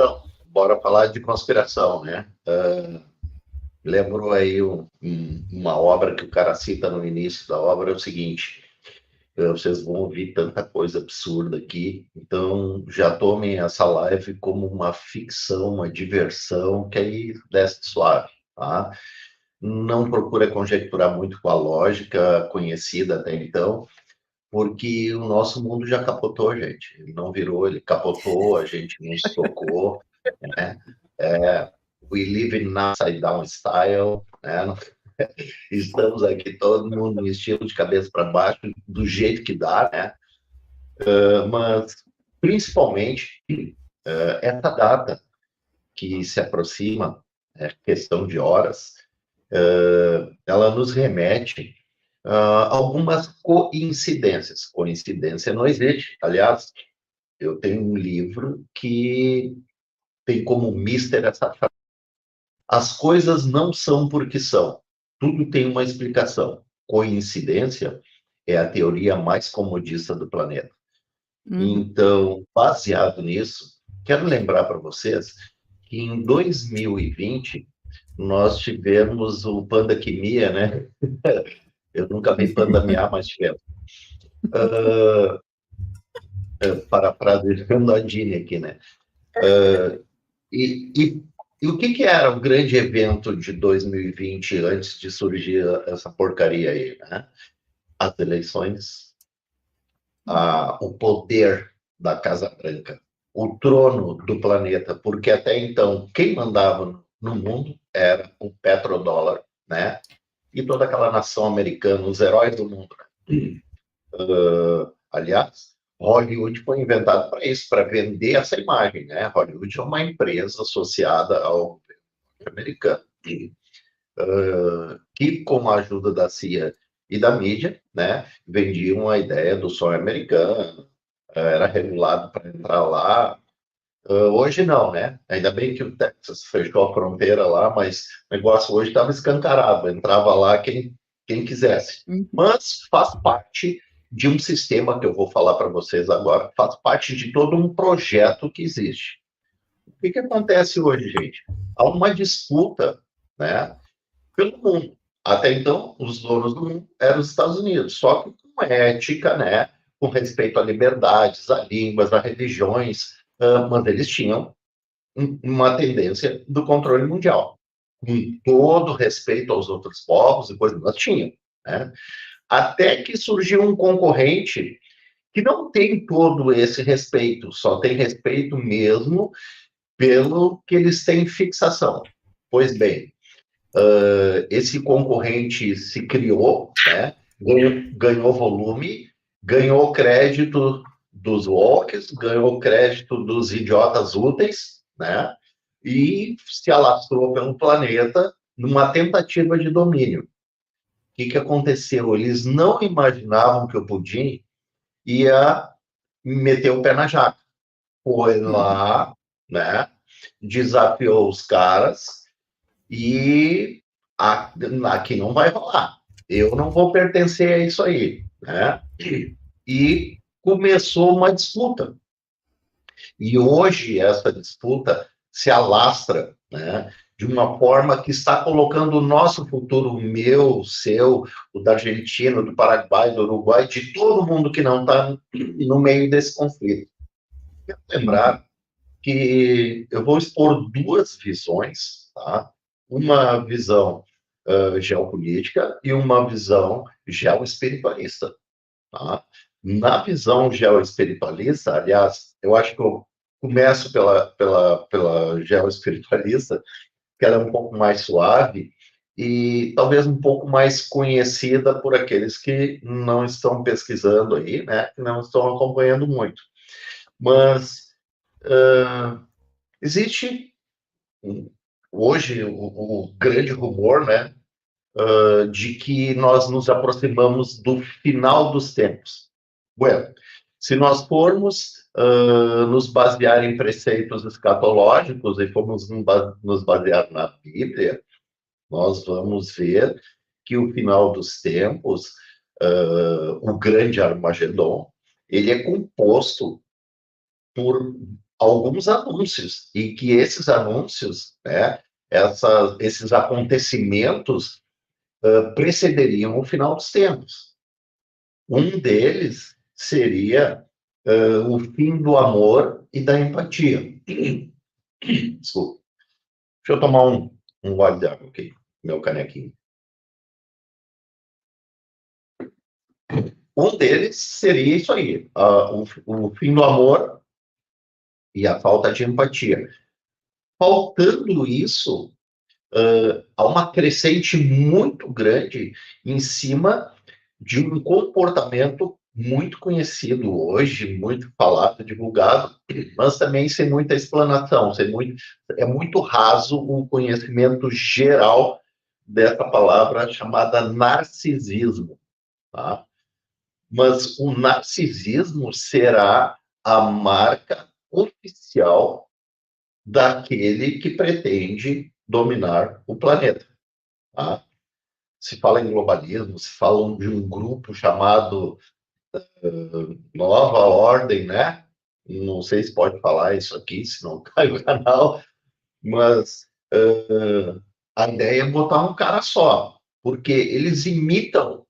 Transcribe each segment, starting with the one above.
Então, bora falar de conspiração, né? Lembro aí uma obra que o cara cita no início da obra, é o seguinte, vocês vão ouvir tanta coisa absurda aqui, então já tomem essa live como uma ficção, uma diversão, que aí desce suave, tá? Não procura conjecturar muito com a lógica conhecida até então, porque o nosso mundo já capotou, gente. Ele não virou, ele capotou, a gente não se tocou, né? We live in upside down style, né? Estamos aqui todo mundo no estilo de cabeça para baixo, do jeito que dá, né? Mas, principalmente, essa data que se aproxima, questão de horas, ela nos remete a algumas coincidências. Coincidência não existe. Aliás, eu tenho um livro que tem como mister essa frase. As coisas não são porque são. Tudo tem uma explicação. Coincidência é a teoria mais comodista do planeta. Uhum. Então, baseado nisso, quero lembrar para vocês que em 2020 nós tivemos o Pandaquimia, né? Eu nunca vi pandemiar, mas tivemos. Parafraseando a Dini aqui, né? E o que era o grande evento de 2020 antes de surgir essa porcaria aí, né? As eleições, o poder da Casa Branca, o trono do planeta, porque até então quem mandava no mundo era o petrodólar, né? E toda aquela nação americana, os heróis do mundo. Aliás, Hollywood foi inventado para isso, para vender essa imagem, né? Hollywood é uma empresa associada ao governo americano, que com a ajuda da CIA e da mídia, né, vendiam a ideia do sonho americano, era regulado para entrar lá. Hoje não, né? Ainda bem que o Texas fechou a fronteira lá, mas o negócio hoje estava escancarado, entrava lá quem quisesse. Uhum. Mas faz parte de um sistema que eu vou falar para vocês agora, faz parte de todo um projeto que existe. O que acontece hoje, gente? Há uma disputa, né, pelo mundo. Até então, os donos do mundo eram os Estados Unidos, só que com ética, né, com respeito a liberdades, a línguas, a religiões, mas eles tinham uma tendência do controle mundial. Com todo respeito aos outros povos e coisas, nós tínhamos. Né? Até que surgiu um concorrente que não tem todo esse respeito, só tem respeito mesmo pelo que eles têm fixação. Pois bem, esse concorrente se criou, né? Ganhou volume, ganhou crédito dos walks, ganhou crédito dos idiotas úteis, né? E se alastrou pelo planeta numa tentativa de domínio. O que aconteceu? Eles não imaginavam que o Putin ia meter o pé na jaca. Foi lá, né? Desafiou os caras e aqui não vai rolar. Eu não vou pertencer a isso aí, né? E começou uma disputa. E hoje essa disputa se alastra, né? De uma forma que está colocando o nosso futuro, o meu, o seu, o da Argentina, do Paraguai, do Uruguai, de todo mundo que não está no meio desse conflito. Quero lembrar que eu vou expor duas visões, tá? Uma visão geopolítica e uma visão geoespiritualista. Tá? Na visão geoespiritualista, aliás, eu acho que eu começo pela geoespiritualista, que ela é um pouco mais suave e talvez um pouco mais conhecida por aqueles que não estão pesquisando aí, né? Que não estão acompanhando muito. Mas existe hoje o grande rumor, né, de que nós nos aproximamos do final dos tempos. Bueno, se nós formos nos basear em preceitos escatológicos e formos nos basear na Bíblia, nós vamos ver que o final dos tempos, o grande Armagedon, ele é composto por alguns anúncios, e que esses anúncios, né, esses acontecimentos precederiam o final dos tempos. Um deles seria o fim do amor e da empatia. Desculpa. Deixa eu tomar um gole de água aqui, meu canequinho. Um deles seria isso aí, o fim do amor e a falta de empatia. Faltando isso, há uma crescente muito grande em cima de um comportamento muito conhecido hoje, muito falado, divulgado, mas também sem muita explanação, é muito raso o conhecimento geral dessa palavra chamada narcisismo, tá? Mas o narcisismo será a marca oficial daquele que pretende dominar o planeta, tá? Se fala em globalismo, se fala de um grupo chamado Nova Ordem, né? Não sei se pode falar isso aqui, se não cai o canal, mas a ideia é botar um cara só, porque eles imitam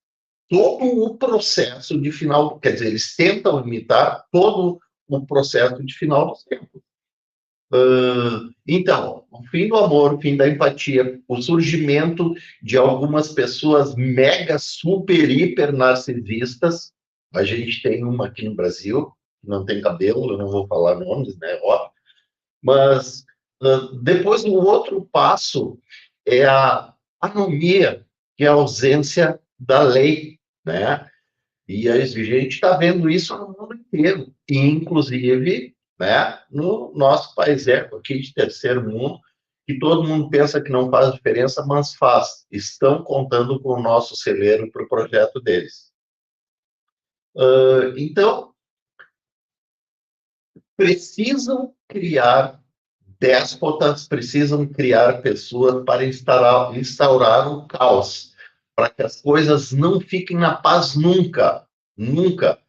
todo o processo de final, quer dizer, eles tentam imitar todo o processo de final dos tempos. Então, o fim do amor, o fim da empatia, o surgimento de algumas pessoas mega, super, hiper narcisistas. A gente tem uma aqui no Brasil, que não tem cabelo, eu não vou falar nomes, né? Ó. Mas depois o outro passo é a anomia, que é a ausência da lei, né? E a gente está vendo isso no mundo inteiro, inclusive, né, no nosso país aqui de terceiro mundo, que todo mundo pensa que não faz diferença, mas faz. Estão contando com o nosso celeiro para o projeto deles. Então, precisam criar déspotas, precisam criar pessoas para instaurar o caos, para que as coisas não fiquem na paz nunca, nunca.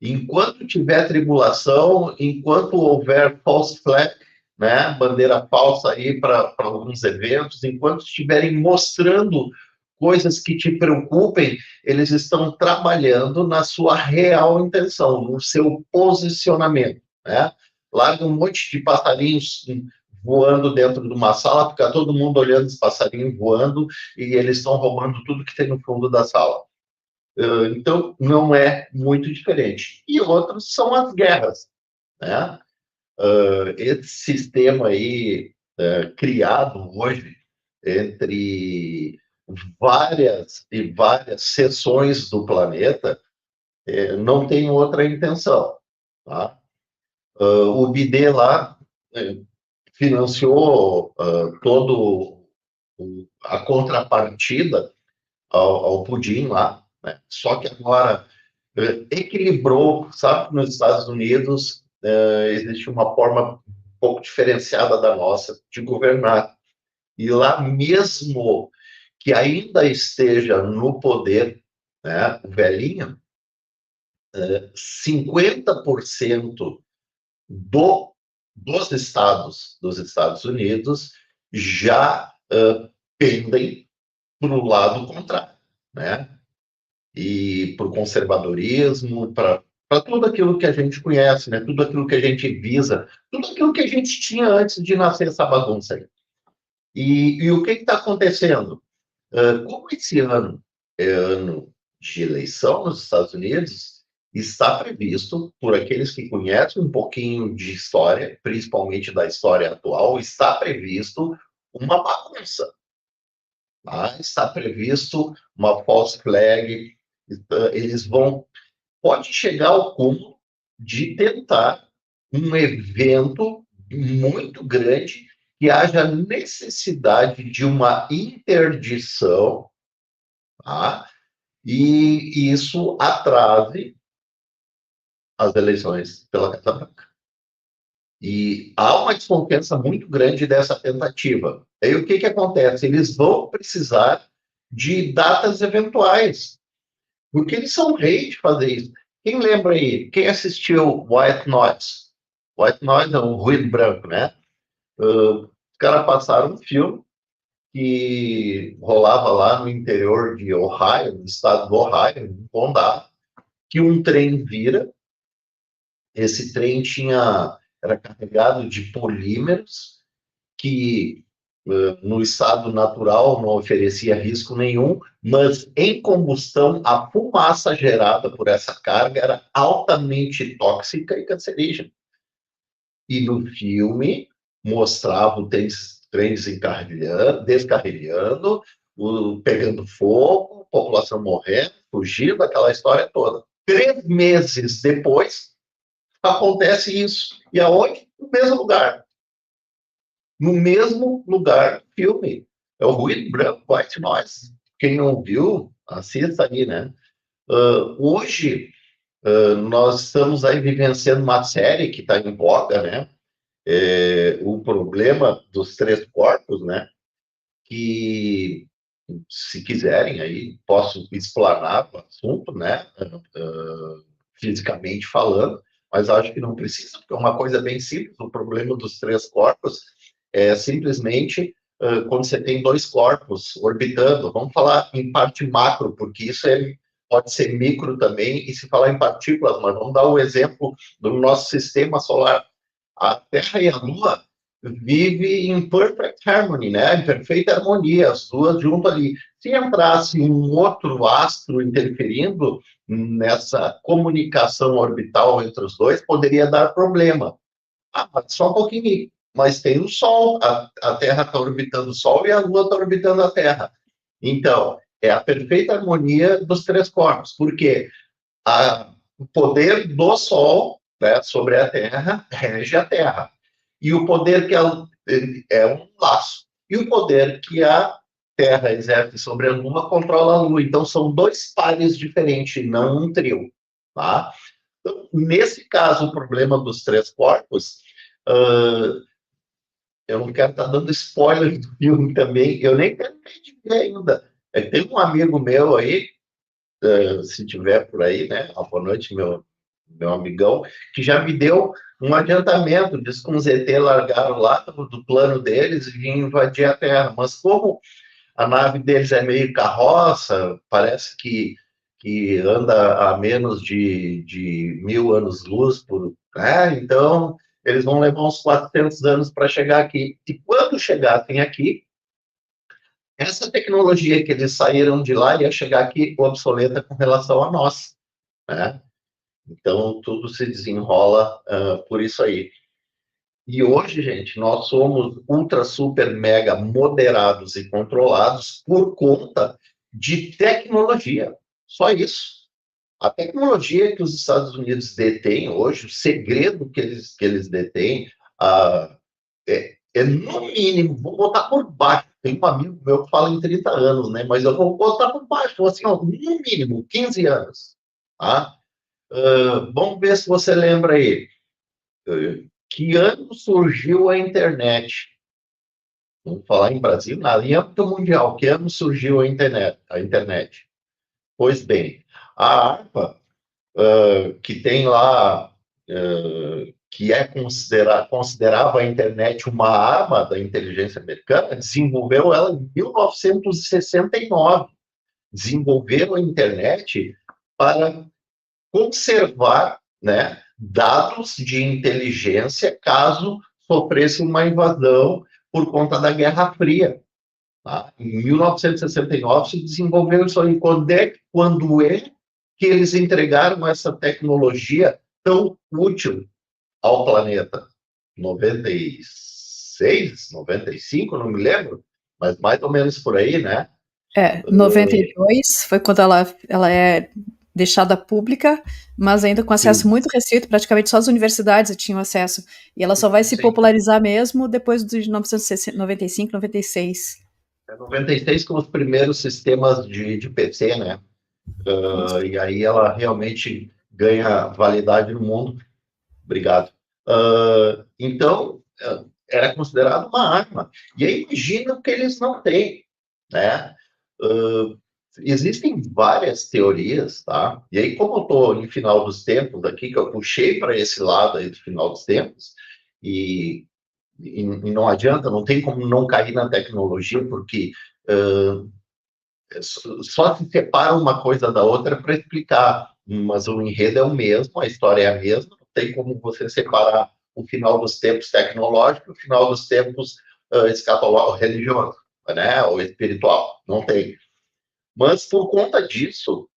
Enquanto tiver tribulação, enquanto houver false flag, né, bandeira falsa aí para alguns eventos, enquanto estiverem mostrando coisas que te preocupem, eles estão trabalhando na sua real intenção, no seu posicionamento, né? Larga um monte de passarinhos voando dentro de uma sala, fica todo mundo olhando os passarinhos voando e eles estão roubando tudo que tem no fundo da sala. Então, não é muito diferente. E outros são as guerras, né? Esse sistema aí, criado hoje entre várias e várias seções do planeta, não tem outra intenção, tá? O BD lá financiou todo a contrapartida ao pudim lá, né? Só que agora equilibrou, sabe, nos Estados Unidos existe uma forma um pouco diferenciada da nossa de governar. E lá mesmo que ainda esteja no poder, né, o velhinho, 50% dos estados dos Estados Unidos já pendem para o lado contrário, né? E para o conservadorismo, para tudo aquilo que a gente conhece, né? Tudo aquilo que a gente visa, tudo aquilo que a gente tinha antes de nascer essa bagunça aí. E o que está acontecendo? Como esse ano é ano de eleição nos Estados Unidos, está previsto, por aqueles que conhecem um pouquinho de história, principalmente da história atual, está previsto uma bagunça. Tá? Está previsto uma false flag, eles vão... Pode chegar ao cúmulo de tentar um evento muito grande que haja necessidade de uma interdição, tá? E isso atrase as eleições pela Casa Branca. E há uma desconfiança muito grande dessa tentativa. Aí o que acontece? Eles vão precisar de datas eventuais, porque eles são reis de fazer isso. Quem lembra aí? Quem assistiu White Noise? white noise é um ruído branco, né? Os caras passaram um filme que rolava lá no interior de Ohio, no estado do Ohio, em Condado, que um trem vira. Esse trem era carregado de polímeros que no estado natural não oferecia risco nenhum, mas em combustão a fumaça gerada por essa carga era altamente tóxica e cancerígena. E no filme mostrava o trem descarrilhando, pegando fogo, população morrendo, fugindo, aquela história toda. 3 meses depois, acontece isso. E aonde? No mesmo lugar. No mesmo lugar, filme. É o Ruído Branco, White Noise. Quem não viu, assista aí, né? Hoje, nós estamos aí vivenciando uma série que está em voga, né? O problema dos 3 corpos, né? Que, se quiserem, aí posso explanar o assunto, né? Fisicamente falando, mas acho que não precisa, porque é uma coisa bem simples. O problema dos 3 corpos é simplesmente quando você tem 2 corpos orbitando. Vamos falar em parte macro, porque isso pode ser micro também, e se falar em partículas, mas vamos dar o exemplo do nosso sistema solar. A Terra e a Lua vivem em perfect harmony, né? Em perfeita harmonia, as duas juntas ali. Se entrasse um outro astro interferindo nessa comunicação orbital entre os dois, poderia dar problema. Mas só um pouquinho. Mas tem o Sol, a Terra está orbitando o Sol e a Lua está orbitando a Terra. Então, é a perfeita harmonia dos 3 corpos, porque o poder do Sol, né, sobre a Terra rege a Terra. E o poder que é um laço. E o poder que a Terra exerce sobre a Lua controla a Lua. Então, são 2 pares diferentes, não um trio. Tá? Então, nesse caso, o problema dos 3 corpos, eu não quero estar dando spoiler do filme também, eu nem terminei de ver ainda. Tem um amigo meu aí, se tiver por aí, né? Boa noite, meu amigão, que já me deu um adiantamento, diz que uns ET largaram lá do plano deles e vinham invadir a Terra. Mas como a nave deles é meio carroça, parece que anda a menos de 1000 anos-luz então eles vão levar uns 400 anos para chegar aqui. E quando chegassem aqui, essa tecnologia que eles saíram de lá ia chegar aqui obsoleta com relação a nós, né? Então, tudo se desenrola por isso aí. E hoje, gente, nós somos ultra, super, mega moderados e controlados por conta de tecnologia. Só isso. A tecnologia que os Estados Unidos detêm hoje, o segredo que eles detêm, no mínimo, vou botar por baixo. Tem um amigo meu que fala em 30 anos, né? Mas eu vou botar por baixo, assim, ó, no mínimo, 15 anos. Tá? Vamos ver se você lembra aí. Que ano surgiu a internet? Vamos falar em Brasil, nada. Em âmbito mundial, que ano surgiu a internet? Pois bem, a ARPA, que tem lá, que considerava a internet uma arma da inteligência americana, desenvolveu ela em 1969. Desenvolveram a internet para conservar, né, dados de inteligência caso sofresse uma invasão por conta da Guerra Fria. Tá? Em 1969 se desenvolveu isso aí. Quando é que eles entregaram essa tecnologia tão útil ao planeta? 96, 95, não me lembro, mas mais ou menos por aí, né? 92 foi quando ela é deixada pública, mas ainda com acesso Sim, muito restrito, praticamente só as universidades tinham acesso. E ela só vai se sim. popularizar mesmo depois de 1995, 96. É 96 com os primeiros sistemas de PC, né? Isso. E aí ela realmente ganha validade no mundo. Obrigado. Então, era considerado uma arma. E aí imagina o que eles não têm, né? existem várias teorias, tá? E aí, como eu estou em final dos tempos aqui, que eu puxei para esse lado aí do final dos tempos, e, e não adianta, não tem como não cair na tecnologia, porque só se separa uma coisa da outra para explicar, mas o enredo é o mesmo, a história é a mesma, não tem como você separar o final dos tempos tecnológico, o final dos tempos escatológico, religioso, né, ou espiritual, não tem. Mas por conta disso,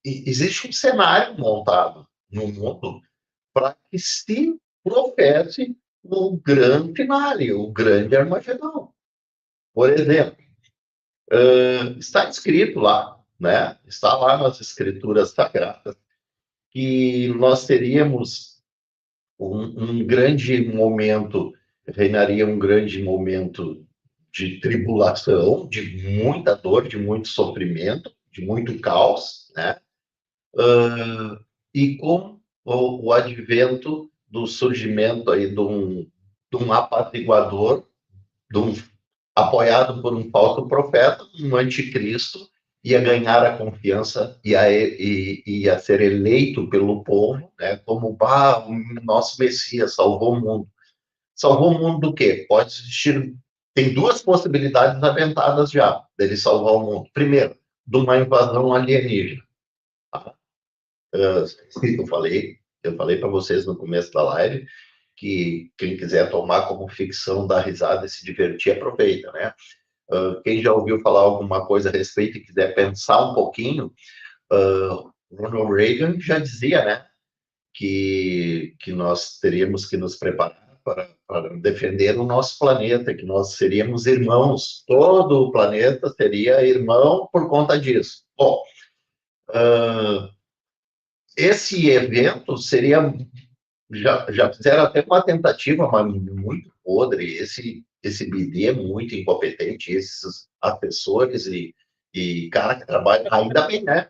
existe um cenário montado no mundo para que se professe o grande finale, o grande Armagedão. Por exemplo, está escrito lá, né? Está lá nas escrituras sagradas que nós teríamos um grande momento, reinaria um grande momento de tribulação, de muita dor, de muito sofrimento, de muito caos, né? E com o advento do surgimento aí de um apaziguador, apoiado por um falso profeta, um anticristo, ia ganhar a confiança, ia ser eleito pelo povo, né, como o nosso Messias salvou o mundo. Salvou o mundo do quê? Pode existir, tem duas possibilidades aventadas já dele salvar o mundo. Primeiro, de uma invasão alienígena. Tá? Eu falei para vocês no começo da live que quem quiser tomar como ficção, dar risada e se divertir, aproveita, né? Quem já ouviu falar alguma coisa a respeito e quiser pensar um pouquinho, Ronald Reagan já dizia, né, que nós teríamos que nos preparar para defender o nosso planeta, que nós seríamos irmãos, todo o planeta seria irmão por conta disso. Bom, esse evento seria, já fizeram até uma tentativa, mas muito podre, esse BD é muito incompetente, esses assessores e cara que trabalha, ainda bem, né?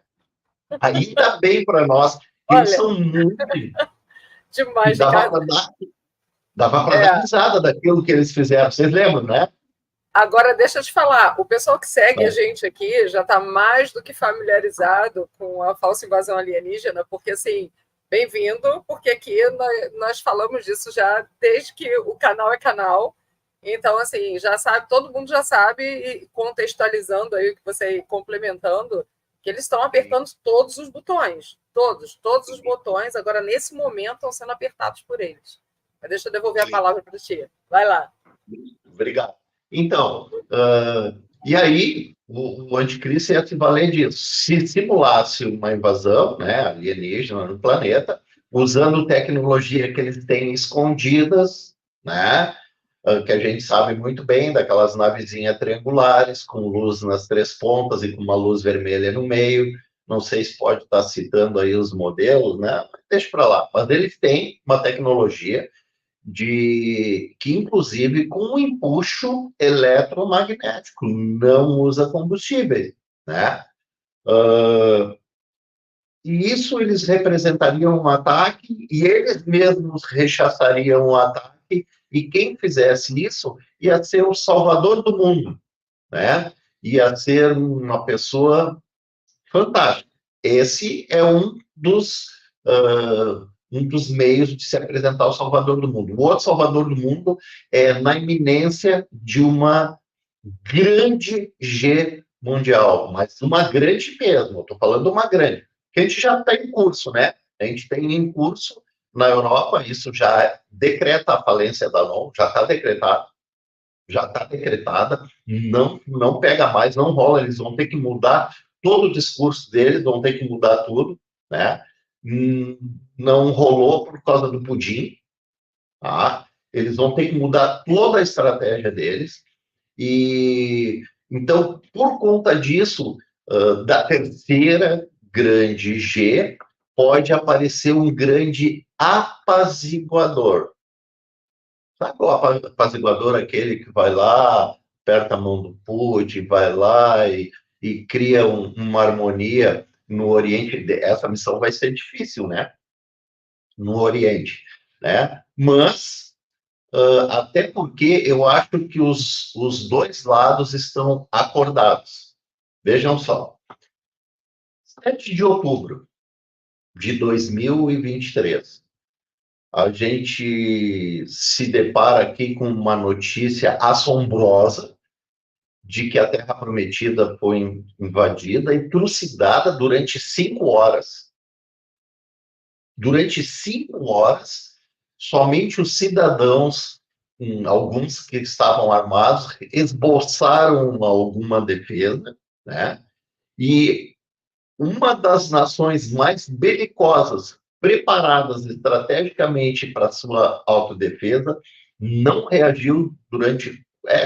Ainda bem para nós, eles são muito... Demais, Dava para dar risada daquilo que eles fizeram, vocês lembram, né? Agora, deixa eu te falar, o pessoal que segue a gente aqui já está mais do que familiarizado com a falsa invasão alienígena, porque, assim, bem-vindo, porque aqui nós falamos disso já desde que o canal é canal. Então, assim, já sabe, todo mundo já sabe, e contextualizando aí o que você complementando, que eles estão apertando todos os botões, todos os botões, agora nesse momento estão sendo apertados por eles. Mas deixa eu devolver a palavra para o Tia. Vai lá. Obrigado. Então, e aí o anticristo ia se valer disso. Se simulasse uma invasão, né, alienígena no planeta, usando tecnologia que eles têm escondidas, né, que a gente sabe muito bem, daquelas navezinhas triangulares, com luz nas três pontas e com uma luz vermelha no meio. Não sei se pode estar citando aí os modelos, né? Deixa para lá. Mas eles têm uma tecnologia que, inclusive, com um empuxo eletromagnético, não usa combustíveis, né? E isso eles representariam um ataque e eles mesmos rechaçariam o ataque, e quem fizesse isso ia ser o salvador do mundo, né? Ia ser uma pessoa fantástica. Esse é um dos meios de se apresentar o salvador do mundo. O outro salvador do mundo é na iminência de uma grande G mundial, mas uma grande mesmo, estou falando uma grande, que a gente já está em curso, né? A gente tem em curso na Europa, isso já decreta a falência da ONU, já está decretado, já está decretada, não pega mais, não rola, eles vão ter que mudar todo o discurso deles, vão ter que mudar tudo, né? Não rolou por causa do pudim, tá? Eles vão ter que mudar toda a estratégia deles, e então, por conta disso, da terceira grande G, pode aparecer um grande apaziguador. Sabe o apaziguador, aquele que vai lá, aperta a mão do Putin, vai lá e cria uma harmonia no Oriente? Essa missão vai ser difícil, né? No Oriente, né? Mas, até porque eu acho que os dois lados estão acordados. Vejam só. 7 de outubro de 2023, a gente se depara aqui com uma notícia assombrosa de que a Terra Prometida foi invadida e trucidada durante 5 horas. Durante 5 horas, somente os cidadãos, alguns que estavam armados, esboçaram alguma defesa, né? E uma das nações mais belicosas, preparadas estrategicamente para sua autodefesa, não reagiu durante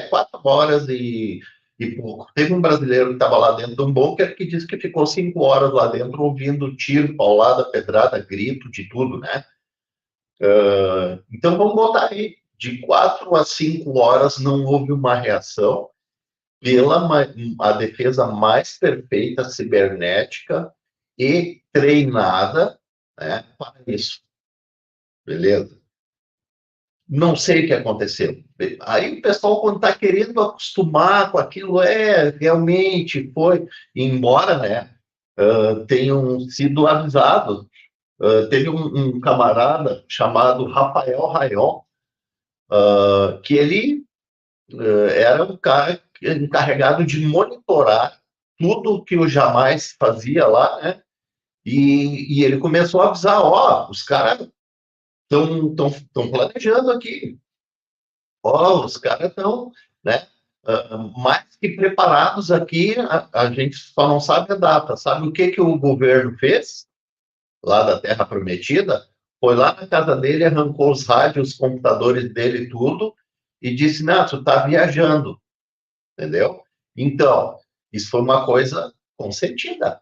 4 horas e pouco. Teve um brasileiro que estava lá dentro de um bunker que disse que ficou 5 horas lá dentro ouvindo tiro, paulada, pedrada, grito, de tudo, né? Então vamos botar aí, de 4 a 5 horas não houve uma reação pela a defesa mais perfeita cibernética e treinada, né, para isso. Beleza? Não sei o que aconteceu. Aí o pessoal, quando está querendo acostumar com aquilo, realmente foi, embora, né, tenham sido avisados. Teve um camarada chamado Rafael Rayon, que ele era um cara encarregado de monitorar tudo que o Jamais fazia lá, né? E ele começou a avisar, os caras estão planejando aqui. Os caras estão, né, mais que preparados aqui, a gente só não sabe a data. Sabe o que o governo fez lá da Terra Prometida? Foi lá na casa dele, arrancou os rádios, os computadores dele, tudo, e disse, não, tu tá viajando, entendeu? Então, isso foi uma coisa consentida.